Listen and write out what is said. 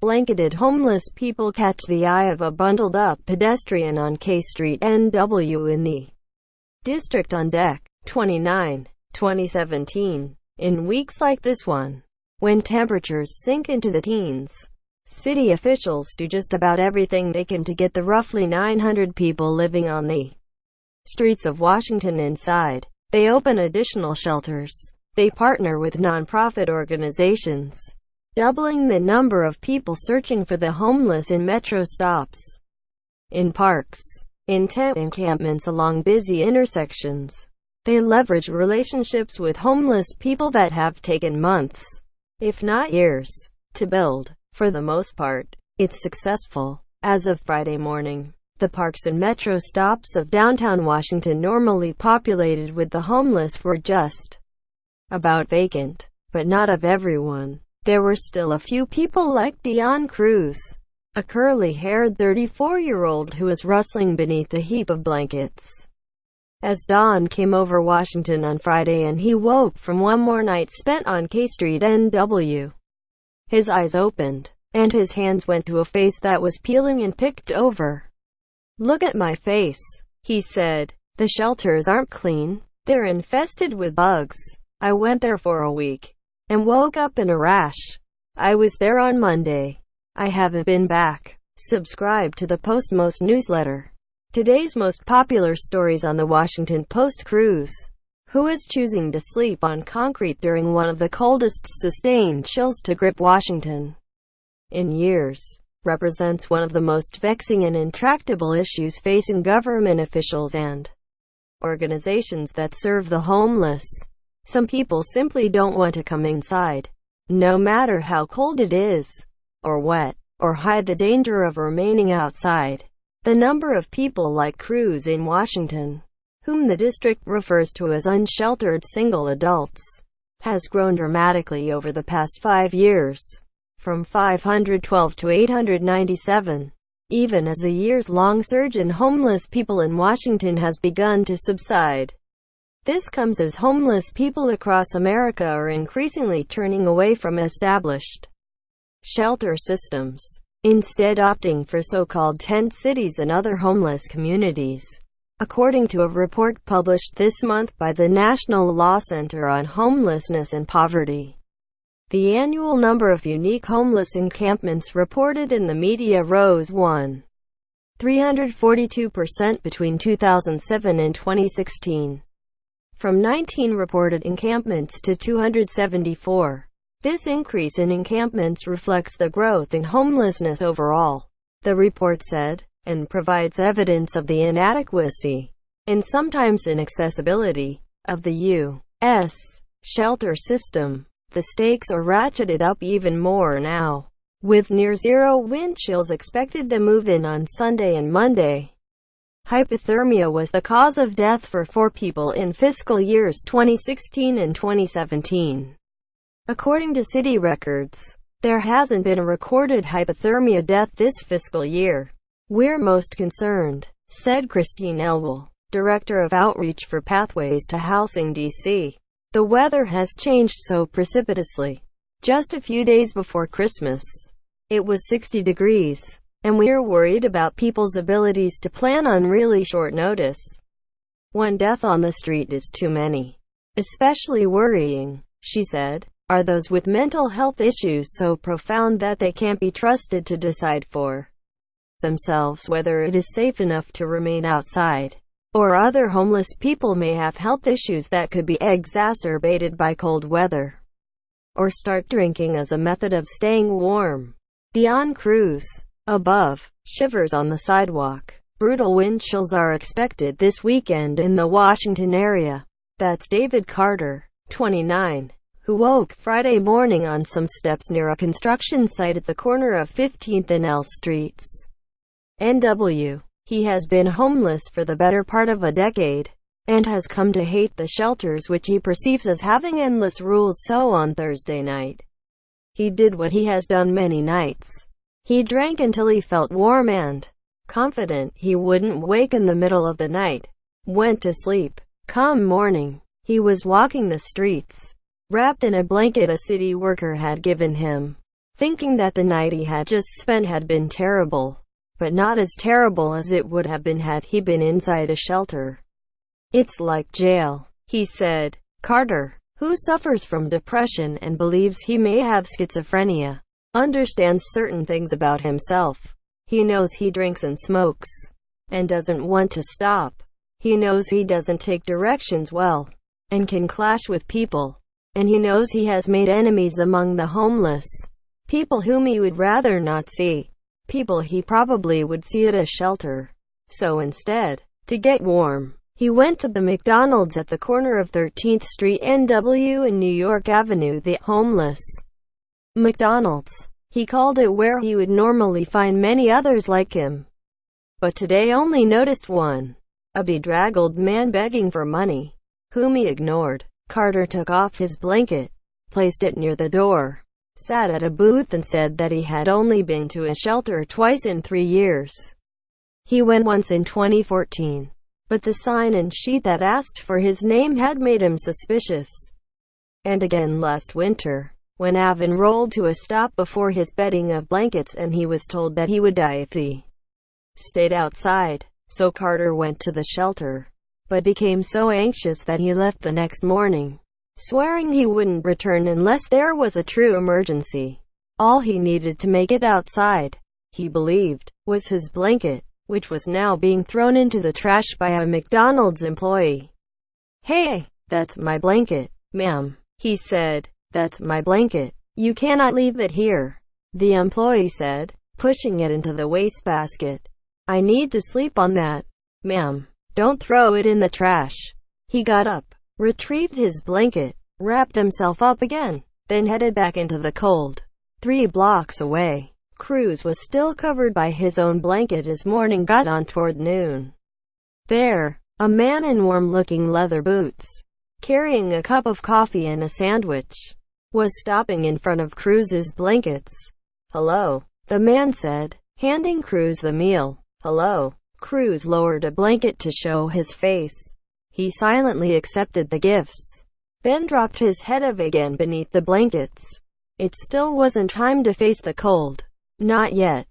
Blanketed homeless people catch the eye of a bundled-up pedestrian on K Street, NW in the district on Deck 29, 2017. In weeks like this one, when temperatures sink into the teens, city officials do just about everything they can to get the roughly 900 people living on the streets of Washington inside. They open additional shelters. They partner with nonprofit organizations, doubling the number of people searching for the homeless in metro stops, in parks, in tent encampments along busy intersections. They leverage relationships with homeless people that have taken months, if not years, to build. For the most part, it's successful. As of Friday morning, the parks and metro stops of downtown Washington, normally populated with the homeless, were just about vacant. But not of everyone. There were still a few people like Dion Cruz, a curly-haired 34-year-old who was rustling beneath the heap of blankets. As dawn came over Washington on Friday and he woke from one more night spent on K Street, NW, his eyes opened, and his hands went to a face that was peeling and picked over. "Look at my face," he said. "The shelters aren't clean. They're infested with bugs. I went there for a week and woke up in a rash. I was there on Monday. I haven't been back." Subscribe to the Post-Most newsletter. Today's most popular stories on the Washington Post: Cruz, who is choosing to sleep on concrete during one of the coldest sustained chills to grip Washington in years, represents one of the most vexing and intractable issues facing government officials and organizations that serve the homeless. Some people simply don't want to come inside, no matter how cold it is, or wet, or hide the danger of remaining outside. The number of people like Cruz in Washington, whom the district refers to as unsheltered single adults, has grown dramatically over the past 5 years, from 512 to 897, even as a years-long surge in homeless people in Washington has begun to subside. This comes as homeless people across America are increasingly turning away from established shelter systems, instead opting for so-called tent cities and other homeless communities. According to a report published this month by the National Law Center on Homelessness and Poverty, the annual number of unique homeless encampments reported in the media rose 342% between 2007 and 2016, from 19 reported encampments to 274. This increase in encampments reflects the growth in homelessness overall, the report said, and provides evidence of the inadequacy, and sometimes inaccessibility, of the U.S. shelter system. The stakes are ratcheted up even more now, with near-zero wind chills expected to move in on Sunday and Monday. Hypothermia was the cause of death for 4 people in fiscal years 2016 and 2017. According to city records, there hasn't been a recorded hypothermia death this fiscal year. "We're most concerned," said Christine Elwell, Director of Outreach for Pathways to Housing DC. "The weather has changed so precipitously. Just a few days before Christmas, it was 60 degrees, and we're worried about people's abilities to plan on really short notice. One death on the street is too many. Especially worrying," she said, "are those with mental health issues so profound that they can't be trusted to decide for themselves whether it is safe enough to remain outside. Or other homeless people may have health issues that could be exacerbated by cold weather, or start drinking as a method of staying warm." Dion Cruz. Above. Shivers on the sidewalk. Brutal wind chills are expected this weekend in the Washington area. That's David Carter, 29, who woke Friday morning on some steps near a construction site at the corner of 15th and L Streets, NW. He has been homeless for the better part of a decade, and has come to hate the shelters which he perceives as having endless rules. So on Thursday night, he did what he has done many nights. He drank until he felt warm and confident he wouldn't wake in the middle of the night. Went to sleep. Come morning, he was walking the streets, wrapped in a blanket a city worker had given him. thinking that the night he had just spent had been terrible, but not as terrible as it would have been had he been inside a shelter. "It's like jail," he said. Carter, who suffers from depression and believes he may have schizophrenia, understands certain things about himself. He knows he drinks and smokes, and doesn't want to stop. He knows he doesn't take directions well, and can clash with people. And he knows he has made enemies among the homeless, people whom he would rather not see, people he probably would see at a shelter. So instead, to get warm, he went to the McDonald's at the corner of 13th Street NW and New York Avenue, the homeless McDonald's. He called it, where he would normally find many others like him, but today only noticed one, a bedraggled man begging for money, whom he ignored. Carter took off his blanket, placed it near the door, sat at a booth and said that he had only been to a shelter twice in 3 years. He went once in 2014, but the sign and sheet that asked for his name had made him suspicious. And again last winter, when Avon rolled to a stop before his bedding of blankets and he was told that he would die if he stayed outside. So Carter went to the shelter, but became so anxious that he left the next morning, swearing he wouldn't return unless there was a true emergency. All he needed to make it outside, he believed, was his blanket, which was now being thrown into the trash by a McDonald's employee. "Hey, that's my blanket, ma'am," he said. "That's my blanket. You cannot leave it here," the employee said, pushing it into the wastebasket. "I need to sleep on that, ma'am. Don't throw it in the trash." He got up, retrieved his blanket, wrapped himself up again, then headed back into the cold. 3 blocks away, Cruz was still covered by his own blanket as morning got on toward noon. There, a man in warm-looking leather boots, carrying a cup of coffee and a sandwich, was stopping in front of Cruz's blankets. "Hello," the man said, handing Cruz the meal. "Hello." Cruz lowered a blanket to show his face. He silently accepted the gifts, then dropped his head again beneath the blankets. It still wasn't time to face the cold. Not yet.